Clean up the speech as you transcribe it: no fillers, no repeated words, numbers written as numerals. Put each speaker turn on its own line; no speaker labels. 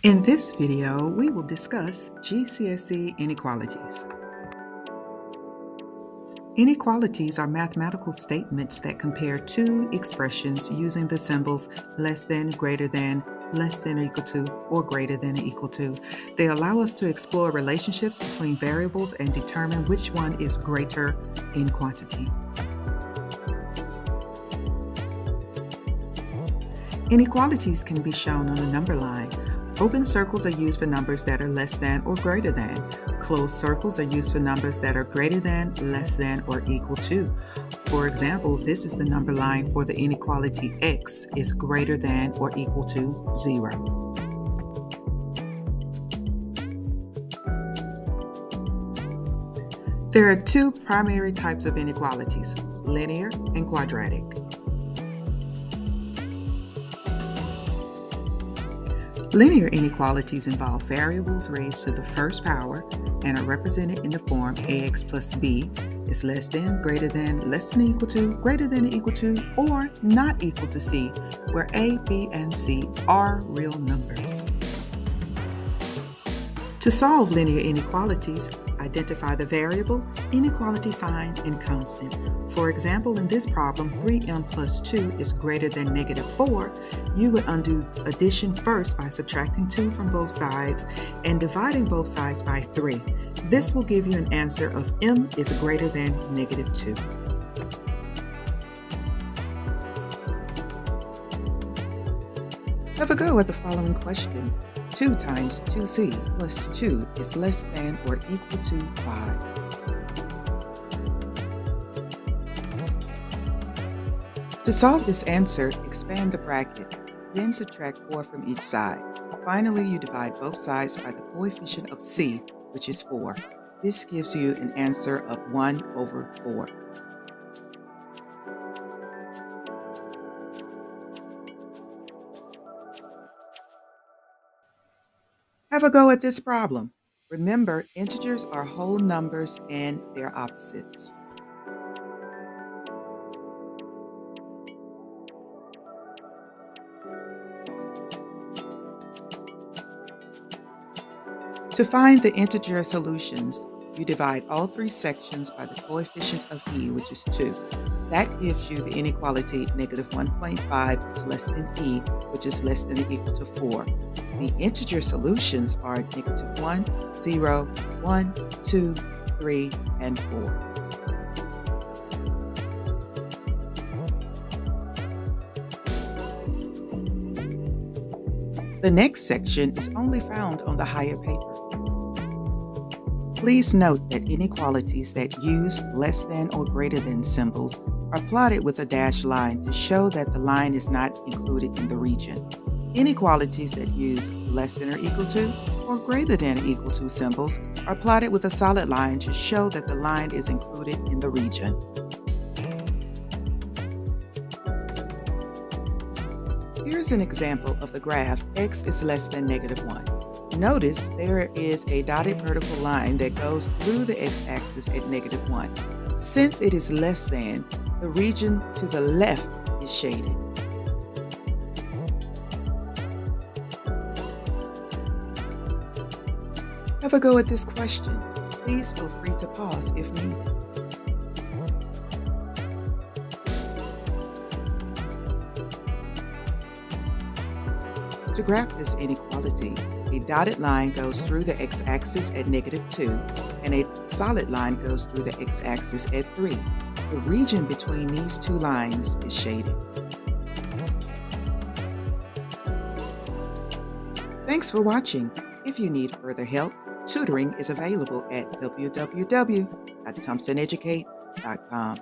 In this video, we will discuss GCSE inequalities. Inequalities are mathematical statements that compare two expressions using the symbols less than, greater than, less than or equal to, or greater than or equal to. They allow us to explore relationships between variables and determine which one is greater in quantity. Inequalities can be shown on a number line. Open circles are used for numbers that are less than or greater than. Closed circles are used for numbers that are greater than, less than, or equal to. For example, this is the number line for the inequality x is greater than or equal to 0. There are two primary types of inequalities, linear and quadratic. Linear inequalities involve variables raised to the first power and are represented in the form ax plus b is less than, greater than, less than or equal to, greater than or equal to, or not equal to c, where a, b, and c are real numbers. To solve linear inequalities, identify the variable, inequality sign, and constant. For example, in this problem, 3m plus 2 is greater than negative 4. You would undo addition first by subtracting 2 from both sides and dividing both sides by 3. This will give you an answer of m is greater than negative 2. Have a go at the following question. 2 times 2c plus 2 is less than or equal to 5. To solve this answer, expand the bracket, then subtract 4 from each side. Finally, you divide both sides by the coefficient of c, which is 4. This gives you an answer of 1 over 4. Have a go at this problem. Remember, integers are whole numbers and their opposites. To find the integer solutions, you divide all three sections by the coefficient of e, which is 2. That gives you the inequality negative 1.5 is less than e, which is less than or equal to 4. The integer solutions are negative 1, 0, 1, 2, 3, and 4. The next section is only found on the higher paper. Please note that inequalities that use less than or greater than symbols are plotted with a dashed line to show that the line is not included in the region. Inequalities that use less than or equal to or greater than or equal to symbols are plotted with a solid line to show that the line is included in the region. Here's an example of the graph x is less than negative 1. Notice there is a dotted vertical line that goes through the x-axis at negative 1. Since it is less than, the region to the left is shaded. Have a go at this question. Please feel free to pause if needed. To graph this inequality, a dotted line goes through the x-axis at negative 2, and a solid line goes through the x-axis at 3. The region between these two lines is shaded. Thanks for watching. If you need further help, tutoring is available at www.thompsoneducate.com.